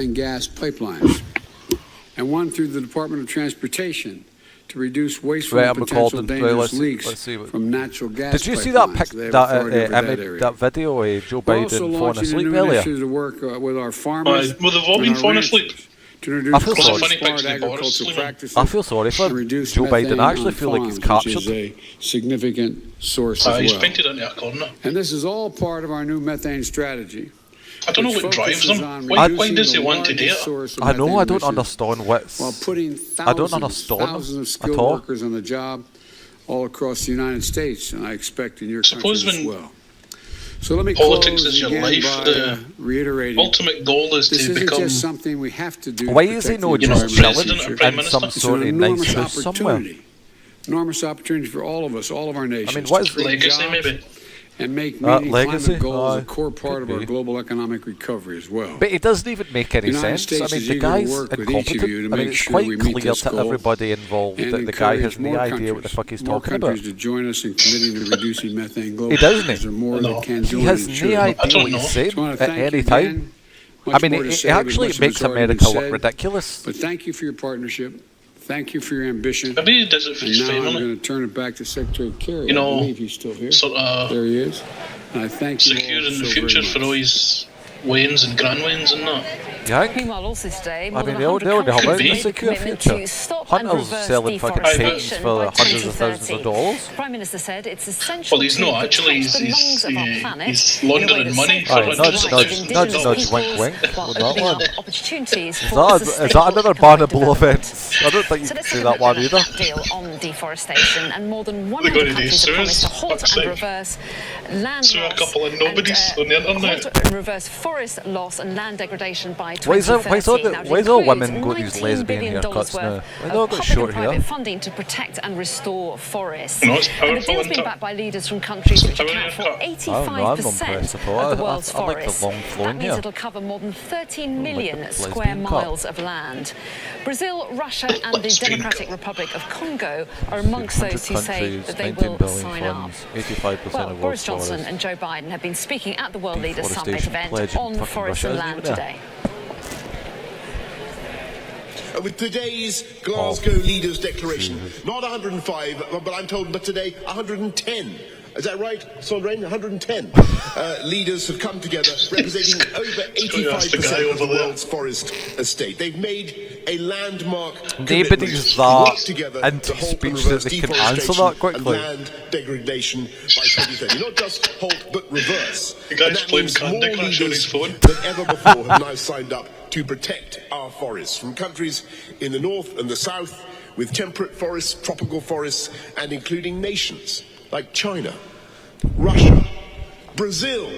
and gas pipelines, and one through the Department of Transportation to reduce wasteful and potential dangerous leaks from natural gas pipelines. Did you see that video Joe Biden falling asleep earlier? To work with our farmers. Well, they've all been falling asleep. I feel sorry for Joe Biden. I actually feel like he's captured. Which is a significant source as He's well. painted into a corner. And this is all part of our new methane strategy. I don't know what drives them. Why does he want to do it? I know, I don't understand what's... While putting thousands of skilled workers on the job all across the United States, and I expect in your country as well. So let me politics close is your again life. by The reiterating, ultimate goal is this to isn't become. just something we have to do. Why is he not just chilling in some sort of nice house somewhere? Enormous opportunity for all of us, all of our nations. I mean, what is legacy, maybe? And make meeting legacy? climate goals a core part of our global economic recovery as well. But it doesn't even make any sense. I mean, the guy's incompetent. I mean, it's quite clear to everybody involved that the guy has no idea what the fuck he's talking about. To join us in committing to reducing methane globally. He doesn't. He has no idea what he's saying at any time. I mean, it actually makes America look ridiculous. But thank you for your partnership. Thank you for your ambition. Maybe he does it for his family. I'm going to turn it back to Secretary Kerry. You know, I believe he's still here. Sort of there he is. And I thank you securing the future for all his Waynes and Grandwaynes and that. Yeah. Meanwhile, also today, I mean, they already have a secure future. Hunters selling fucking patents for hundreds of thousands of dollars. Prime Minister said it's essential. Well, he's not actually. He's laundering money for nudge, wink, wink. Opportunities. Is that another banner blow offence? I don't think you can say that one either. Deal on deforestation, and more than 100 countries have promised to halt and reverse land loss. A couple of nobodies on the internet. Halt and reverse forest loss and land degradation by Why is all women got these lesbian haircuts now? Why they all got short hair? Funding to protect and restore forests. No, it's and the deal's been backed by leaders from countries which account for 85% of the world's forests. That means it'll cover more than 13 million square miles of land. Brazil, Russia and the Democratic Republic of Congo are amongst those who say that they will sign up. Well, Boris Johnson and Joe Biden have been speaking at the World Leaders Summit event on forest and land today. With today's Glasgow Leaders Declaration, not 105, but I'm told but today 110. Is that right, Sondrain? 110 leaders have come together representing over 85% of the world's forest estate. They've made a landmark commitment to work together to halt and reverse deforestation and land degradation by 2030. Not just halt, but reverse. And that means more leaders than ever before have now signed up to protect our forests, from countries in the north and the south with temperate forests, tropical forests, and including nations like China, Russia, Brazil,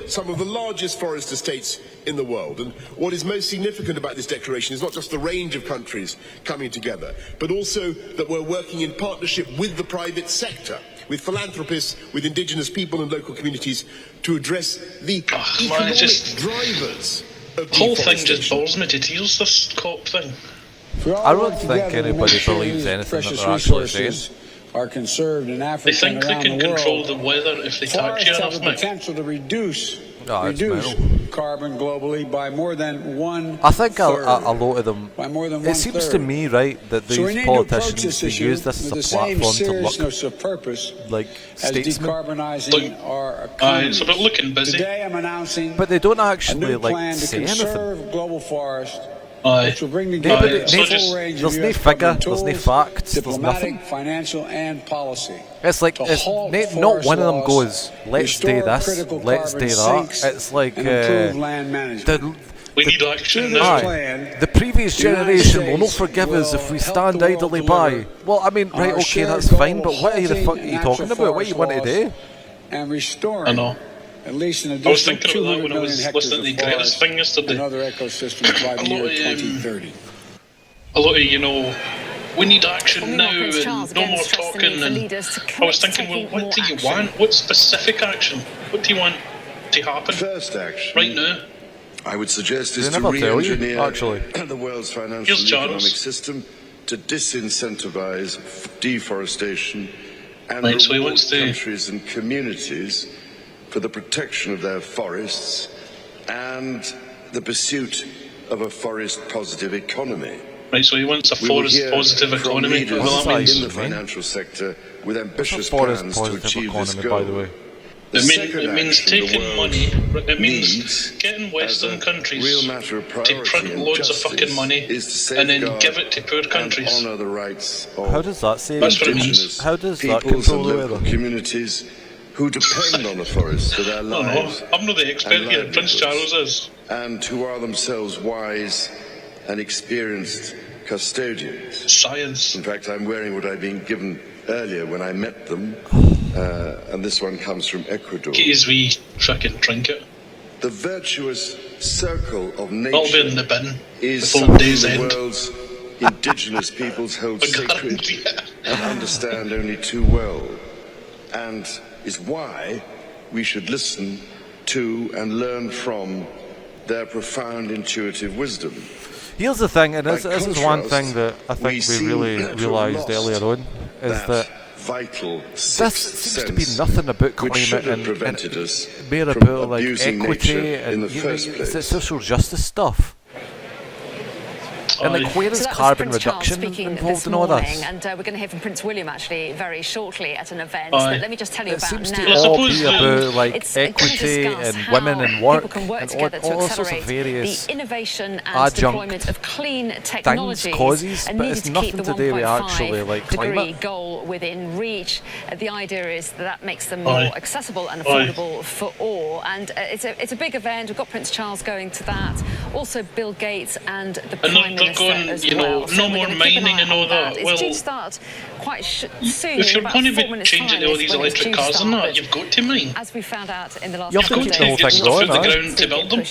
some of the largest forest estates in the world. And what is most significant about this declaration is not just the range of countries coming together, but also that we're working in partnership with the private sector, with philanthropists, with indigenous people and local communities to address the economic drivers of the whole thing just bores me to tears, this COP thing. I don't think anybody believes anything that they're actually saying. Are conserved in Africa. They think they can control the weather if they tax you enough, have the potential to reduce carbon globally by more than 1/3. I think a lot of them. It seems to me, right, that these politicians they use this as a platform to look like statesmen. It's about looking busy. Today I'm announcing, but they don't actually say anything. Global forest. Which will bring together there's no figure, there's no facts, there's nothing. Financial and policy. It's like not one of them goes, let's do this, let's do that. It's like we need action now. The previous generation will not forgive us if we stand idly by. Well, I mean, right, okay, that's fine, but what the fuck are you talking about? What do you want to do? And restoring. I know. At least an I was thinking about that when I was listening to the Greta's thing yesterday. Another ecosystem by the year 2030. A lot of, we need action now and no more talking. And I was thinking, well, what do you want? What specific action? What do you want to happen? First action, right now? I would suggest is to re-engineer the world's financial and economic system to disincentivize deforestation and reward countries and communities for the protection of their forests and the pursuit of a forest-positive economy. Right, so he wants a forest-positive economy. In the financial sector with ambitious plans to achieve this goal. By the way. It means taking money. It means getting Western countries to print loads of fucking money and then give it to poor countries. Honor the rights How does that say? That's what it means. How does that control the weather? Communities who depend on the forest for their lives. I'm not the expert here. Prince Charles is. And who are themselves wise and experienced custodians. Science. In fact, I'm wearing what I'd been given earlier when I met them. And this one comes from Ecuador. Get his wee frickin' trinket. The virtuous circle of That'll be in nature the bin is before something day's the end. world's indigenous peoples hold sacred and understand only too well, and is why we should listen to and learn from their profound intuitive wisdom. Here's the thing, and this is one thing that I think we really realised earlier on, is that vital this seems to be nothing about climate and more about like equity and it's social justice stuff. And like, where is carbon reduction involved in all this? And we're going to hear from Prince William actually very shortly at an event. But let me just tell you about seems now. to all be about like equity and women and work and all sorts of various the innovation and deployment of clean technologies causes, but it's nothing to do with actually like climate. Goal within reach. The idea is that makes them more accessible and affordable for all. And it's a big event. We've got Prince Charles going to that. Also Bill Gates and the Prime Minister as well. No more mining and all that. It's due to start quite soon. If you're going to be changing all these electric cars and that, you've got to mine. As we found out in the last you have to keep the whole thing going, the ground to build them.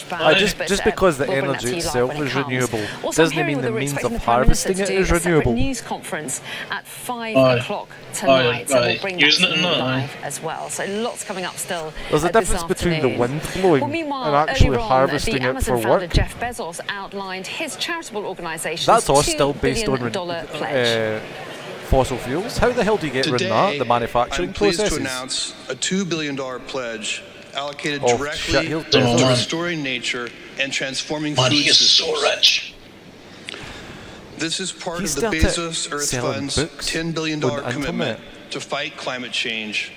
Just because the energy itself is renewable doesn't mean the means of harvesting it is renewable. News conference at 5 o'clock tonight. So we'll bring that live as well. So lots coming up still. There's a difference between the wind blowing and actually harvesting it for work. Jeff Bezos outlined his charitable organisation. That's all still based on fossil fuels. How the hell do you get rid of that? The manufacturing processes. I'm pleased to announce a $2 billion pledge allocated directly to restoring nature and transforming food systems. So rich. This is part of the Bezos Earth Fund's $10 billion commitment to fight climate change,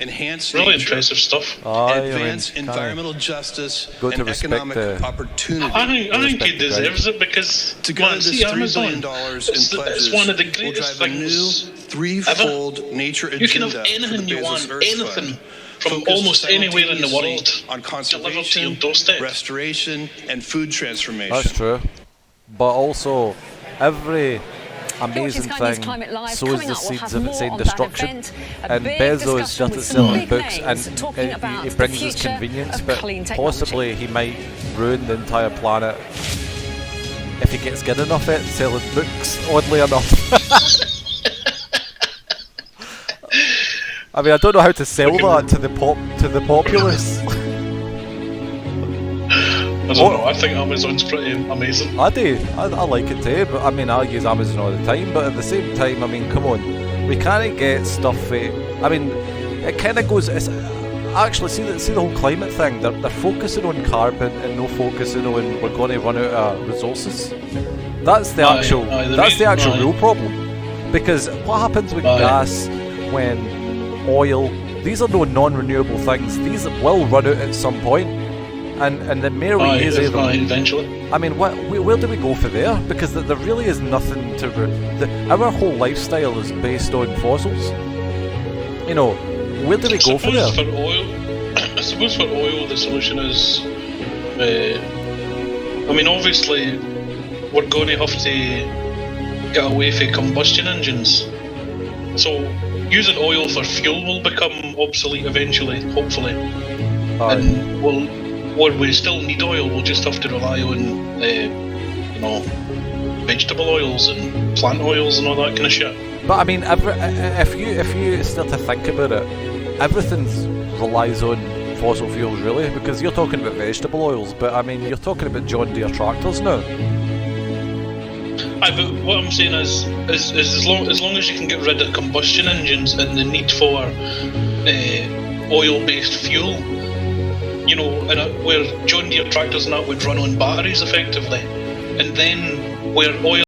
enhance really nature, impressive stuff. advance environmental justice and economic opportunity. I think he deserves it because together this $3 billion in pledges it's one of the greatest will drive a new threefold nature agenda you can have anything you want, anything from almost anywhere in the world on conservation, restoration, and food transformation. That's true, but also every amazing thing sows the seeds of its own destruction, and Bezos started selling books and he brings us convenience, but possibly he might ruin the entire planet if he gets good enough at selling books, oddly enough. I mean, I don't know how to sell that to the populace. I don't know, I think Amazon's pretty amazing. I do, I like it too, but I mean, I use Amazon all the time, but at the same time, I mean, come on, we can't get stuff, I mean, it kind of goes, it's, actually, see the whole climate thing, they're focusing on carbon and no focusing on we're going to run out of resources. That's the actual, real problem, because what happens with gas, when oil, these are no non-renewable things, these will run out at some point. And the more we use them, eventually. I mean, where do we go for there? Because there really is nothing to. Our whole lifestyle is based on fossils. You know, where do we go for there? For oil, I suppose for oil, the solution is. I mean, obviously, we're going to have to get away from combustion engines. So, using oil for fuel will become obsolete eventually, hopefully, and where we still need oil, we'll just have to rely on, vegetable oils and plant oils and all that kind of shit. But I mean, if you start to think about it, everything relies on fossil fuels, really, because you're talking about vegetable oils, but I mean, you're talking about John Deere tractors now. But what I'm saying is as long as you can get rid of combustion engines and the need for oil-based fuel. You know, where John Deere tractors and that would run on batteries effectively, and then where oil